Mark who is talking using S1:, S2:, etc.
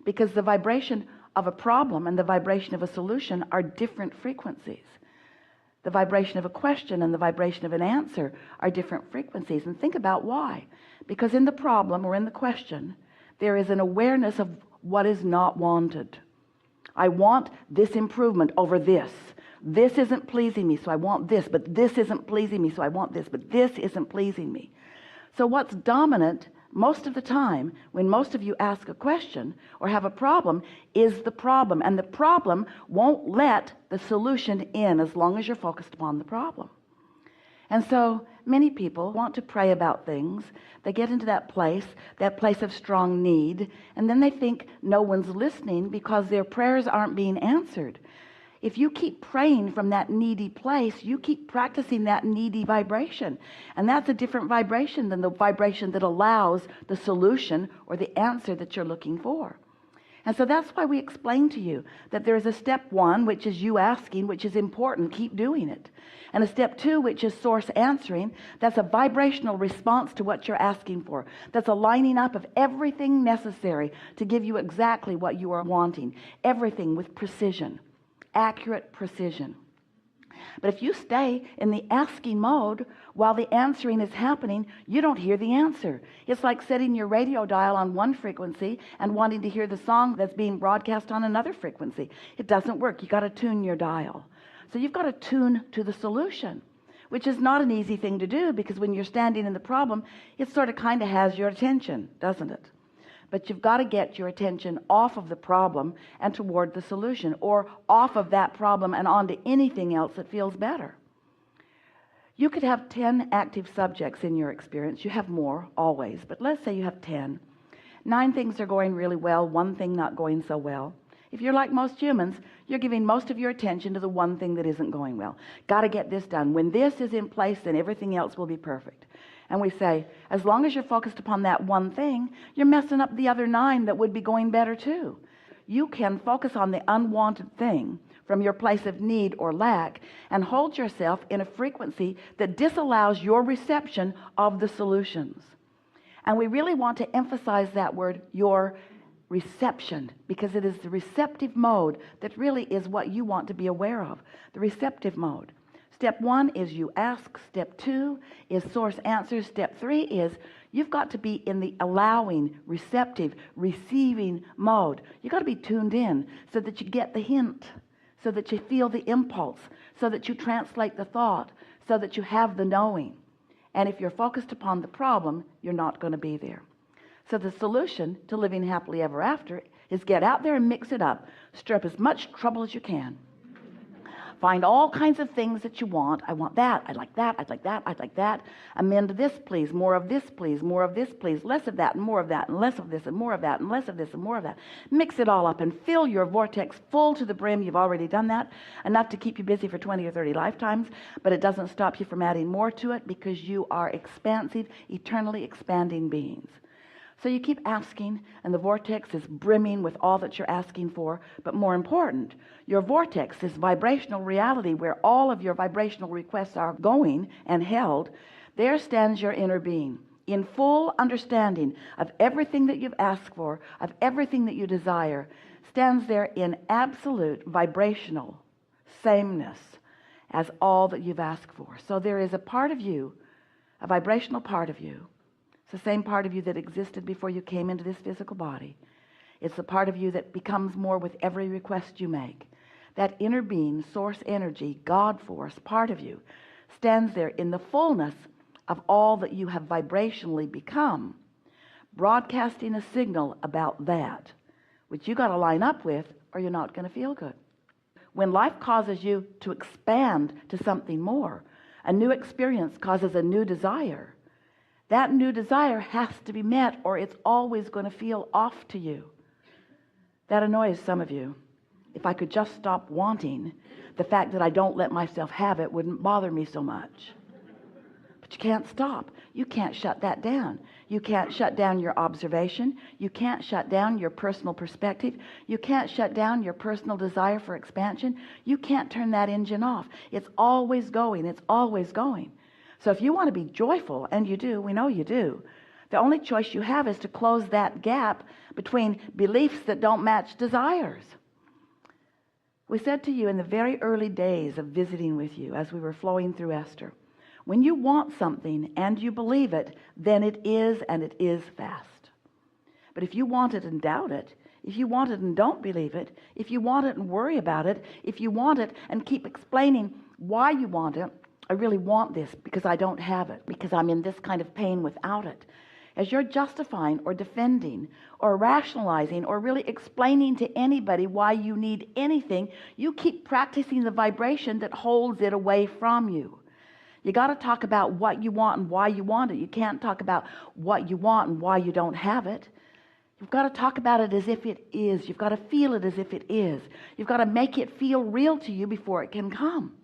S1: because the vibration of a problem and the vibration of a solution are different frequencies. The vibration of a question and the vibration of an answer are different frequencies. And think about why. Because in the problem or in the question, there is an awareness of what is not wanted. I want this improvement over this. This isn't pleasing me, so I want this, but this isn't pleasing me, so I want this, but this isn't pleasing me. So what's dominant most of the time when most of you ask a question or have a problem is the problem, and the problem won't let the solution in as long as you're focused upon the problem. And so many people want to pray about things. They get into that place of strong need, and then they think no one's listening because their prayers aren't being answered. If you keep praying from that needy place, you keep practicing that needy vibration. And that's a different vibration than the vibration that allows the solution or the answer that you're looking for. And so that's why we explain to you that there is a step 1, which is you asking, which is important. Keep doing it. And a step 2, which is source answering. That's a vibrational response to what you're asking for. That's a lining up of everything necessary to give you exactly what you are wanting. Everything with precision. Accurate precision. But if you stay in the asking mode while the answering is happening, you don't hear the answer. It's like setting your radio dial on one frequency and wanting to hear the song that's being broadcast on another frequency. It doesn't work. You got to tune your dial. So you've got to tune to the solution, which is not an easy thing to do, because when you're standing in the problem, it sort of kind of has your attention, doesn't it? But you've got to get your attention off of the problem and toward the solution, or off of that problem and onto anything else that feels better. You could have 10 active subjects in your experience. You have more always, but let's say you have 10. 9 things are going really well, 1 thing not going so well. If you're like most humans, you're giving most of your attention to the one thing that isn't going well. Got to get this done. When this is in place, then everything else will be perfect. And we say, as long as you're focused upon that one thing, you're messing up the other 9 that would be going better too. You can focus on the unwanted thing from your place of need or lack and hold yourself in a frequency that disallows your reception of the solutions. And we really want to emphasize that word, your reception, because it is the receptive mode that really is what you want to be aware of, the receptive mode. Step 1 is you ask. Step 2 is source answers. Step 3 is you've got to be in the allowing, receptive, receiving mode. You've got to be tuned in so that you get the hint, so that you feel the impulse, so that you translate the thought, so that you have the knowing. And if you're focused upon the problem, you're not going to be there. So the solution to living happily ever after is get out there and mix it up. Stir up as much trouble as you can. Find all kinds of things that you want. I want that. I like that. I'd like that. I'd like that. Amend this, please. More of this, please. More of this, please. Less of that and more of that, and less of this and more of that, and less of this and more of that. Mix it all up and fill your vortex full to the brim. You've already done that. Enough to keep you busy for 20 or 30 lifetimes, but it doesn't stop you from adding more to it, because you are expansive, eternally expanding beings. So you keep asking, and the vortex is brimming with all that you're asking for. But more important, your vortex, this vibrational reality where all of your vibrational requests are going and held, there stands your inner being in full understanding of everything that you've asked for, of everything that you desire, stands there in absolute vibrational sameness as all that you've asked for. So there is a part of you, a vibrational part of you. It's the same part of you that existed before you came into this physical body. It's the part of you that becomes more with every request you make. That inner being, source energy, God force, part of you stands there in the fullness of all that you have vibrationally become, broadcasting a signal about that, which you got to line up with, or you're not going to feel good. When life causes you to expand to something more, a new experience causes a new desire. That new desire has to be met, or it's always going to feel off to you. That annoys some of you. If I could just stop wanting, the fact that I don't let myself have it wouldn't bother me so much. But you can't stop. You can't shut that down. You can't shut down your observation. You can't shut down your personal perspective. You can't shut down your personal desire for expansion. You can't turn that engine off. It's always going. It's always going. So if you want to be joyful, and you do, we know you do, The only choice you have is to close that gap between beliefs that don't match desires. We said to you in the very early days of visiting with you as we were flowing through Esther, when you want something and you believe it, then it is, and it is fast. But if you want it and doubt it, if you want it and don't believe it, if you want it and worry about it, if you want it and keep explaining why you want it, I really want this because I don't have it, because I'm in this kind of pain without it. As you're justifying or defending or rationalizing or really explaining to anybody why you need anything, you keep practicing the vibration that holds it away from you. You got to talk about what you want and why you want it. You can't talk about what you want and why you don't have it. You've got to talk about it as if it is. You've got to feel it as if it is. You've got to make it feel real to you before it can come.